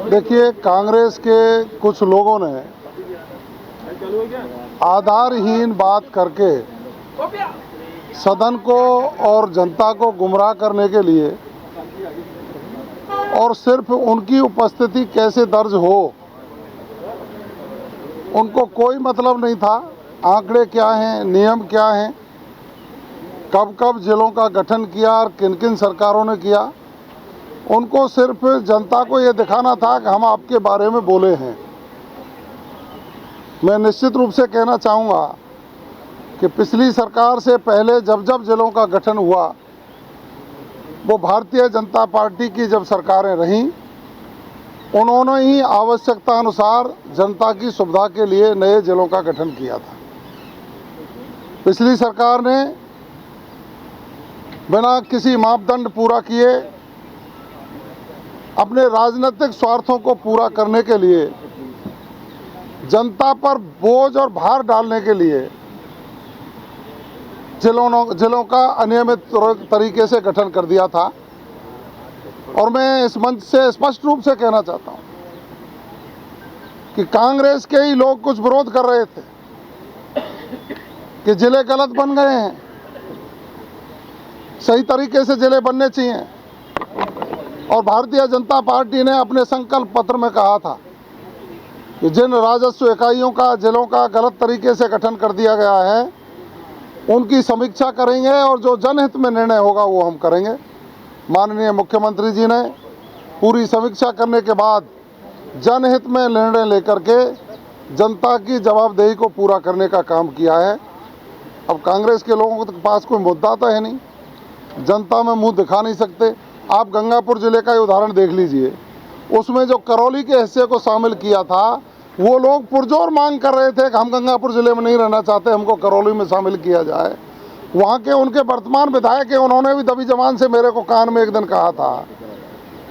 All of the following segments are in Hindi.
देखिए, कांग्रेस के कुछ लोगों ने आधारहीन बात करके सदन को और जनता को गुमराह करने के लिए और सिर्फ उनकी उपस्थिति कैसे दर्ज हो, उनको कोई मतलब नहीं था। आंकड़े क्या हैं, नियम क्या हैं, कब कब जिलों का गठन किया और किन किन सरकारों ने किया, उनको सिर्फ जनता को ये दिखाना था कि हम आपके बारे में बोले हैं। मैं निश्चित रूप से कहना चाहूँगा कि पिछली सरकार से पहले जब जब जिलों का गठन हुआ, वो भारतीय जनता पार्टी की जब सरकारें रहीं, उन्होंने ही आवश्यकता अनुसार जनता की सुविधा के लिए नए जिलों का गठन किया था। पिछली सरकार ने बिना किसी मापदंड पूरा किए अपने राजनीतिक स्वार्थों को पूरा करने के लिए, जनता पर बोझ और भार डालने के लिए जिलों का अनियमित तरीके से गठन कर दिया था। और मैं इस मंच से स्पष्ट रूप से कहना चाहता हूं कि कांग्रेस के ही लोग कुछ विरोध कर रहे थे कि जिले गलत बन गए हैं, सही तरीके से जिले बनने चाहिए। और भारतीय जनता पार्टी ने अपने संकल्प पत्र में कहा था कि जिन राजस्व इकाइयों का जिलों का गलत तरीके से गठन कर दिया गया है, उनकी समीक्षा करेंगे और जो जनहित में निर्णय होगा वो हम करेंगे। माननीय मुख्यमंत्री जी ने पूरी समीक्षा करने के बाद जनहित में निर्णय लेकर के जनता की जवाबदेही को पूरा करने का काम किया है। अब कांग्रेस के लोगों के पास कोई मुद्दा तो है नहीं, जनता में मुंह दिखा नहीं सकते। आप गंगापुर जिले का ही उदाहरण देख लीजिए, उसमें जो करौली के हिस्से को शामिल किया था, वो लोग पुरजोर मांग कर रहे थे कि हम गंगापुर जिले में नहीं रहना चाहते, हमको करौली में शामिल किया जाए। वहाँ के उनके वर्तमान विधायक हैं, उन्होंने भी दबी जबान से मेरे को कान में एक दिन कहा था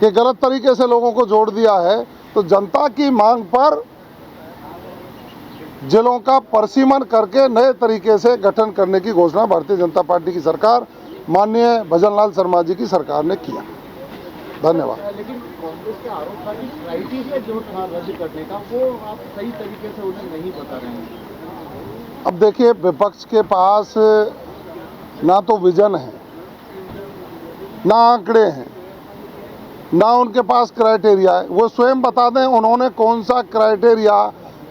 कि गलत तरीके से लोगों को जोड़ दिया है। तो जनता की मांग पर जिलों का परिसीमन करके नए तरीके से गठन करने की घोषणा भारतीय जनता पार्टी की सरकार, माननीय भजनलाल शर्मा जी की सरकार ने किया। धन्यवाद। लेकिन कांग्रेस का आरोप था कि क्राइटेरिया जो था रद्द करने का, वो आप सही तरीके से उन्हें नहीं बता रहे हैं। अब देखिए, विपक्ष के पास ना तो विजन है, ना आंकड़े हैं, ना उनके पास क्राइटेरिया है। वो स्वयं बता दें उन्होंने कौन सा क्राइटेरिया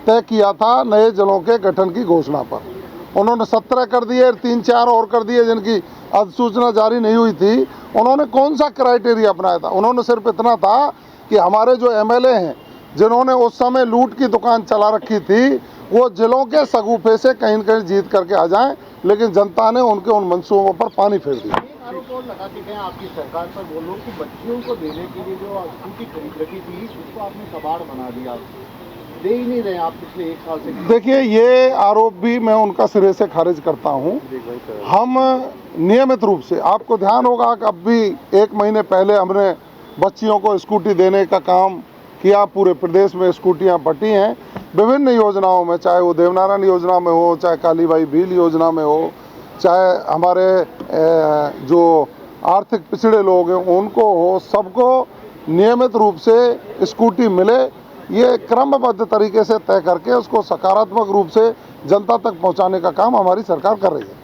तय किया था नए जिलों के गठन की घोषणा पर। उन्होंने 17 कर दिए, 3-4 और कर दिए जिनकी अधिसूचना जारी नहीं हुई थी। उन्होंने कौन सा क्राइटेरिया अपनाया था? उन्होंने सिर्फ इतना था कि हमारे जो एमएलए हैं जिन्होंने उस समय लूट की दुकान चला रखी थी, वो जिलों के सगुफे से कहीं न कहीं जीत करके आ जाएं। लेकिन जनता ने उनके उन मंसूबों पर पानी फेर दिया। आरोप और लगाते गए आपकी सरकार पर, वो लोग कि बच्चियों को देने के लिए जो स्कूटी खरीद रखी थी, उसको आपने कबाड़ बना दिया, दे ही नहीं रहे आप पिछले 1 साल से। देखिए, ये आरोप भी मैं उनका सिरे से खारिज करता हूं। हम नियमित रूप से, आपको ध्यान होगा कि अब भी 1 महीने पहले हमने बच्चियों को स्कूटी देने का काम किया। पूरे प्रदेश में स्कूटियां बंटी हैं विभिन्न योजनाओं में, चाहे वो देवनारायण योजना में हो, चाहे कालीबाई भील योजना में हो, चाहे हमारे जो आर्थिक पिछड़े लोग हैं उनको हो, सबको नियमित रूप से स्कूटी मिले, ये क्रमबद्ध तरीके से तय करके उसको सकारात्मक रूप से जनता तक पहुंचाने का काम हमारी सरकार कर रही है।